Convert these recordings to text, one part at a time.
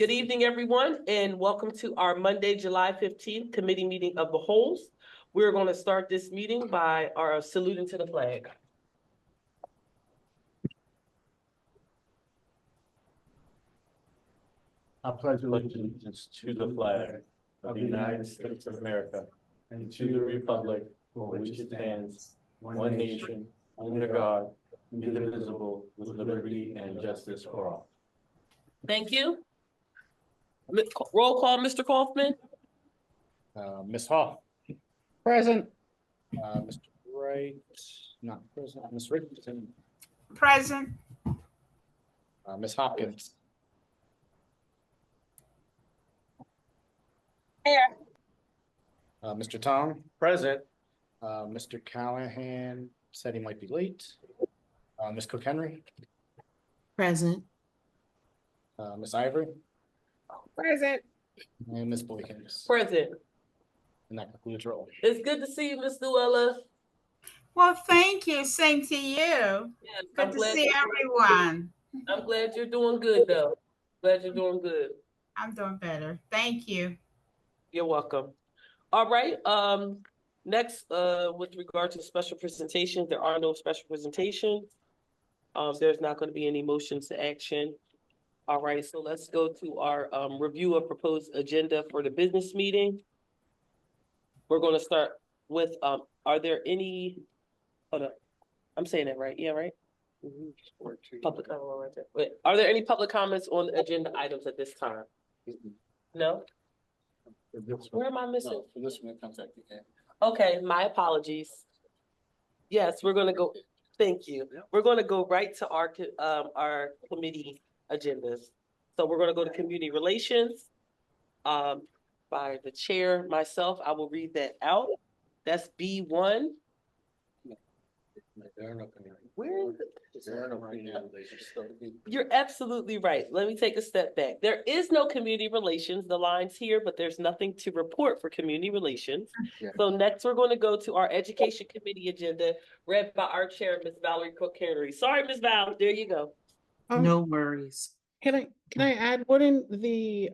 Good evening, everyone, and welcome to our Monday, July 15th committee meeting of the Holes. We're going to start this meeting by our saluting to the flag. I pledge allegiance to the flag of the United States of America and to the republic for which it stands, one nation, under God, indivisible, with liberty and justice for all. Thank you. Roll call, Mr. Kaufman. Ms. Hall. Present. Mr. Wright, not present. Ms. Richardson. Present. Ms. Hopkins. Here. Mr. Tong. Present. Mr. Callahan said he might be late. Ms. Cook Henry. Present. Ms. Ivory. Present. And Ms. Boykins. Present. And that concludes roll. It's good to see you, Ms. Luella. Well, thank you. Same to you. Yes, Good to see everyone. I'm glad you're doing good, though. Glad you're doing good. I'm doing better. Thank you. You're welcome. All right. Next, with regard to special presentations, there are no special presentations. There's not going to be any motions to action. All right, so let's go to our review of proposed agenda for the business meeting. We're going to start with, are there any, hold up, I'm saying that right? Yeah, right? Public comment right there. Wait, are there any public comments on the agenda items at this time? No? Where am I missing? No, for this one, it comes at the end. Okay, my apologies. Yes, we're gonna go, thank you. We're gonna go right to our committee agendas. So we're gonna go to community relations. By the chair, myself, I will read that out. That's B1. There are no community. Where is it? There are no community relations. So it'd be- You're absolutely right. Let me take a step back. There is no community relations, the line's here, but there's nothing to report for community relations. Yeah. So next, we're going to go to our education committee agenda, read by our chair, Ms. Valerie Cook Henry. Sorry, Ms. Val, there you go. No worries. Can I add, wouldn't the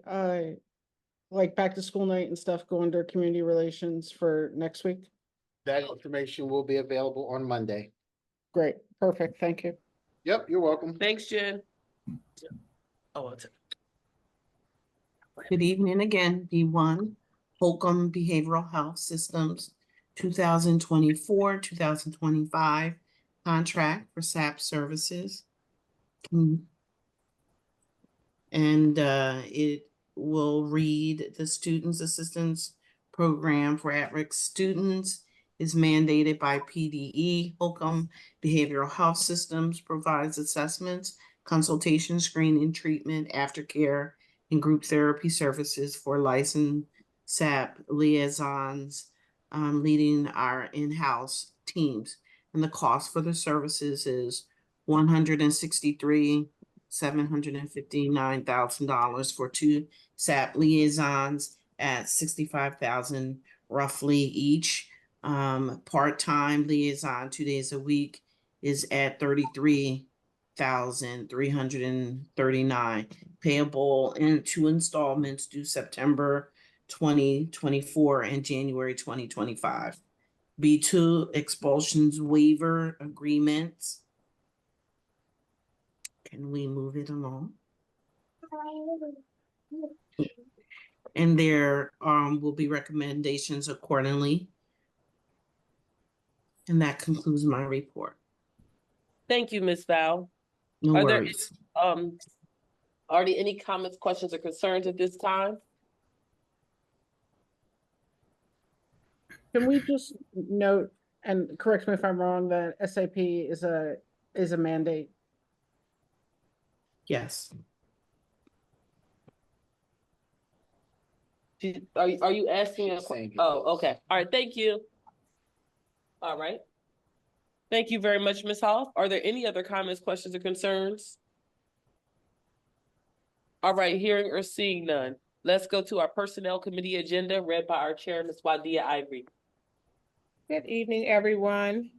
like back to school night and stuff go under community relations for next week? That information will be available on Monday. Great, perfect, thank you. Yep, you're welcome. Thanks, Jen. Oh, it's Good evening again, B1, Holcomb Behavioral Health Systems, 2024, 2025 contract for SAP services. And it will read the Students Assistance Program for at-risk students is mandated by PDE. Holcomb Behavioral Health Systems provides assessments, consultation, screening, treatment, aftercare, and group therapy services for licensed SAP liaisons, leading our in-house teams. And the cost for the services is $163,759,000 for 2 SAP liaisons at $65,000 roughly each. Part-time liaison 2 days a week is at $33,339, payable in 2 installments due September 2024 and January 2025. B2 expulsions waiver agreements. Can we move it along? And there will be recommendations accordingly. And that concludes my report. Thank you, Ms. Val. No Are there worries. are there any comments, questions, or concerns at this time? Can we just note, and correct me if I'm wrong, that SAP is a mandate? Yes. Are you asking a Saying question? Oh, okay. All right, thank you. All right. Thank you very much, Ms. Hoff. Are there any other comments, questions, or concerns? All right, hearing or seeing none. Let's go to our Personnel Committee agenda read by our chair, Ms. Wadia Ivory. Good evening, everyone.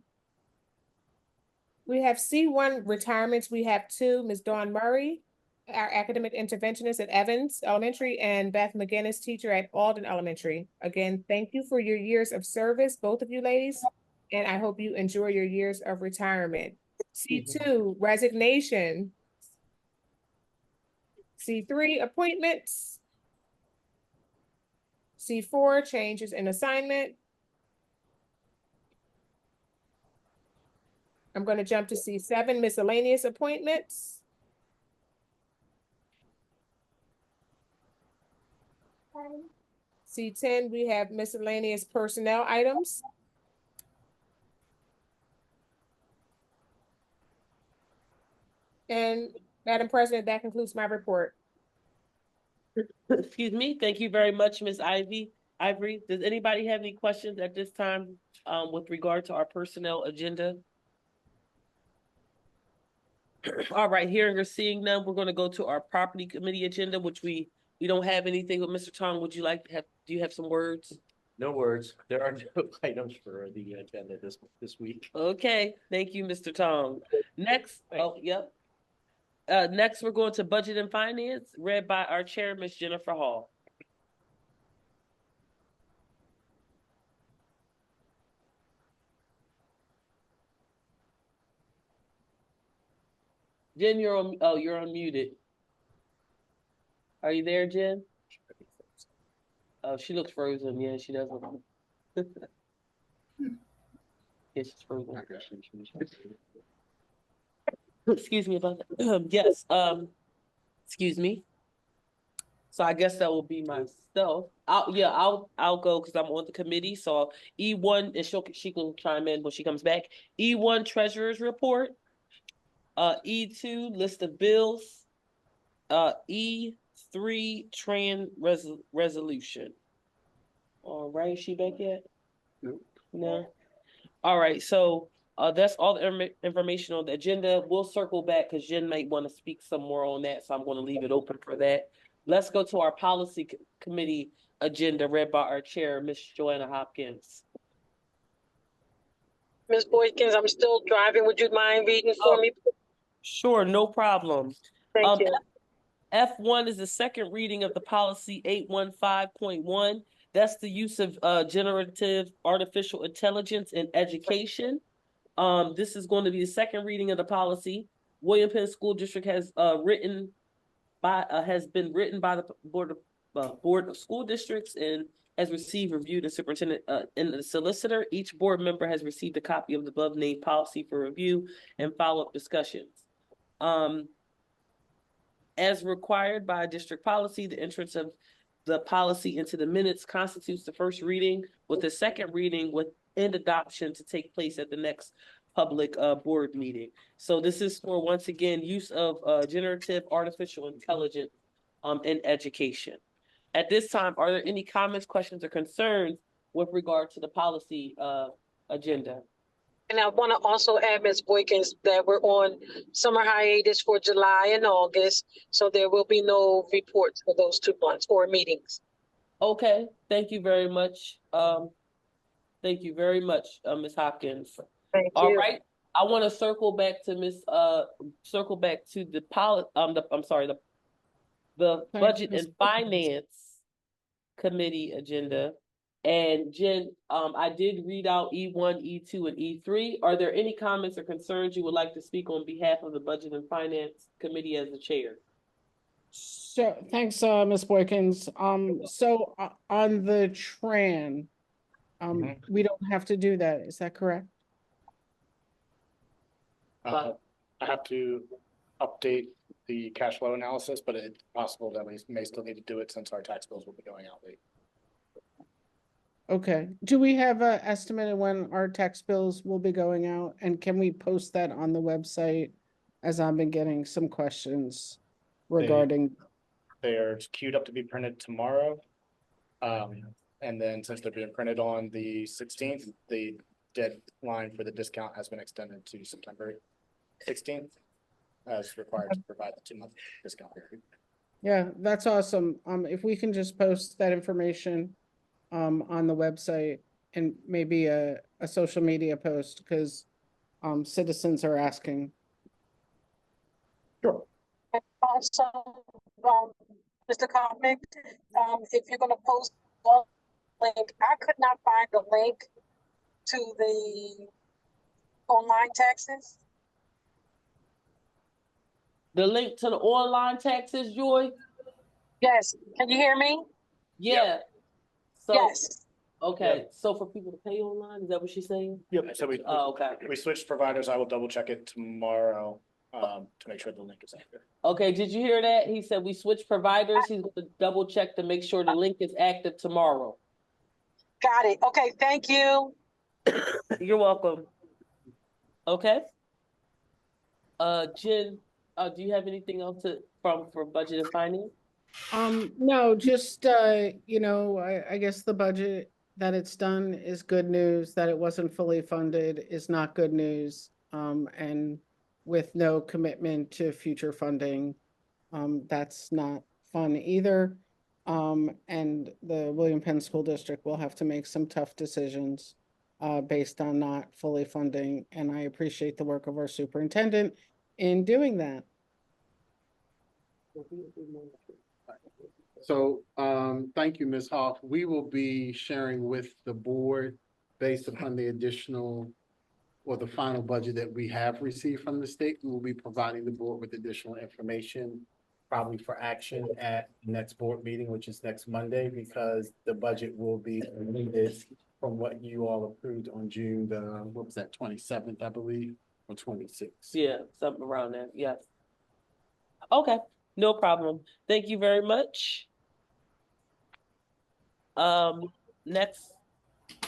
We have C1 retirements. We have 2, Ms. Dawn Murray our academic interventionist at Evans Elementary, and Beth McGinnis, teacher at Alden Elementary. Again, thank you for your years of service, both of you ladies, and I hope you enjoy your years of retirement. C2, resignation. C3, appointments. C4, changes in assignment. I'm going to jump to C7, miscellaneous appointments. C10, we have miscellaneous personnel items. And Madam President, that concludes my report. Excuse me. Thank you very much, Ms. Ivory. Does anybody have any questions at this time with regard to our personnel agenda? All right, hearing or seeing none, we're going to go to our property committee agenda, which we don't have anything with. Mr. Tong, would you like to have, do you have some words? No words. There are no items for the agenda this week. Okay, thank you, Mr. Tong. Next, yep. Next, we're going to budget and finance, read by our chair, Ms. Jennifer Hall. Jen, you're unmuted. Are you there, Jen? Oh, she looks frozen. Yeah, she doesn't. Yeah, she's frozen. Excuse me about that. Yes, excuse me. So I guess that will be myself. I'll go because I'm on the committee. So E1, and she can chime in when she comes back. E1, treasurer's report. E2, list of bills. E3, resolution. All right, is she back yet? No. All right, so that's all the information on the agenda. We'll circle back because Jen might want to speak some more on that, so I'm going to leave it open for that. Let's go to our policy committee agenda read by our chair, Ms. Joanna Hopkins. Ms. Boykins, I'm still driving. Would you mind reading for me? Sure, no problem. Thank you. F1 is the second reading of the policy 815.1. That's the use of generative artificial intelligence in education. This is going to be the second reading of the policy. William Penn School District has been written by the Board of School Districts and has received, reviewed, and superintendent and the solicitor. Each board member has received a copy of the above named policy for review and follow-up discussions. As required by district policy, the entrance of the policy into the minutes constitutes the first reading, with the second reading and adoption to take place at the next public board meeting. So this is for, once again, use of generative artificial intelligence in education. At this time, are there any comments, questions, or concerns with regard to the policy agenda? And I want to also add, Ms. Boykins, that we're on summer hiatus for July and August, so there will be no reports for those 2 months or meetings. Okay, thank you very much. Thank you very much, Ms. Hopkins. Thank you. All right, I want to circle back to the budget and finance committee agenda. And Jen, I did read out E1, E2, and E3. Are there any comments or concerns you would like to speak on behalf of the Budget and Finance Committee as the chair? So thanks, Ms. Boykins. So on the TRAN, we don't have to do that. Is that correct? I have to update the cash flow analysis, but it's possible that we may still need to do it since our tax bills will be going out late. Okay. Do we have an estimate of when our tax bills will be going out? And can we post that on the website, as I've been getting some questions regarding? They are queued up to be printed tomorrow. And then since they're being printed on the 16th, the deadline for the discount has been extended to September 16th, as required to provide the 2-month discount period. Yeah, that's awesome. If we can just post that information on the website and maybe a social media post, because citizens are asking. Sure. also, Mr. Comic, if you're gonna post the link, I could not find the link to the online taxes. The link to the online taxes, Joy? Yes, can you hear me? Yeah. So, Yes. okay, so for people to pay online, is that what she's saying? Yep, so we, Oh, okay. we switched providers. I will double check it tomorrow, to make sure the link is active. Okay, did you hear that? He said we switched providers. He's gonna double check to make sure the link is active tomorrow. Got it. Okay, thank you. You're welcome. Okay. Jen, do you have anything else for budget and finance? No, just, you know, I guess the budget that it's done is good news. That it wasn't fully funded is not good news. And with no commitment to future funding, that's not fun either. And the William Penn School District will have to make some tough decisions based on not fully funding, and I appreciate the work of our superintendent in doing that. So, thank you, Ms. Hoff. We will be sharing with the board based upon the additional or the final budget that we have received from the state. We will be providing the board with additional information, probably for action at the next board meeting, which is next Monday, because the budget will be amended from what you all approved on June the, what was that, 27th, I believe, or 26th. Yeah, something around there. Yes. Okay, no problem. Thank you very much. Next,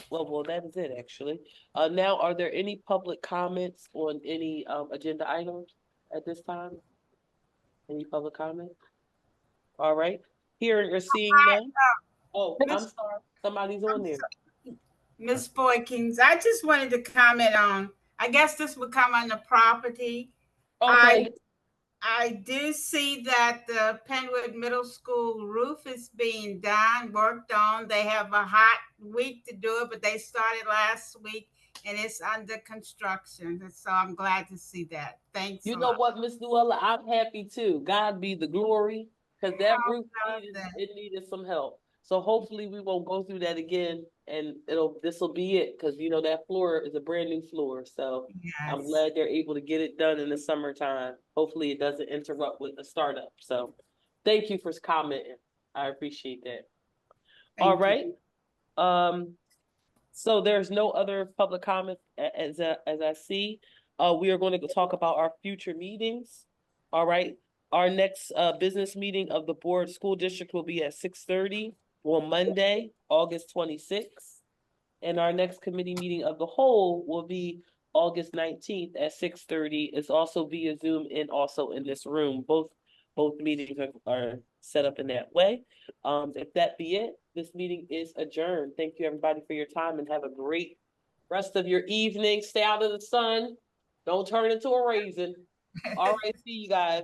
well, that is it actually. Now, are there any public comments on any agenda items at this time? Any public comment? All right, hearing or seeing none? Oh, I'm sorry, somebody's on there. Ms. Boykins, I just wanted to comment on, I guess this would come on the property. Okay, I do see that the Penwood Middle School roof is being done, worked on. They have a hot week to do it, but they started last week and it's under construction. So I'm glad to see that. Thanks. you a know lot. what, Miss Luella, I'm happy too. God be the glory, because that Oh, roof needed some help. So hopefully we won't go through that again, and this will be it, because you know that floor is a brand new floor. So I'm Yes. glad they're able to get it done in the summertime. Hopefully it doesn't interrupt with the startup. So thank you for commenting. I appreciate that. All Thank you. right. So there's no other public comments as I see. We are going to talk about our future meetings. All right. Our next business meeting of the board school district will be at 6:30 on Monday, August 26th. And our next committee meeting of the whole will be August 19th at 6:30. It's also via Zoom and also in this room. Both meetings are set up in that way. If that be it, this meeting is adjourned. Thank you, everybody, for your time, and have a great rest of your evening. Stay out of the sun. Don't turn into a raisin. All right, see you guys.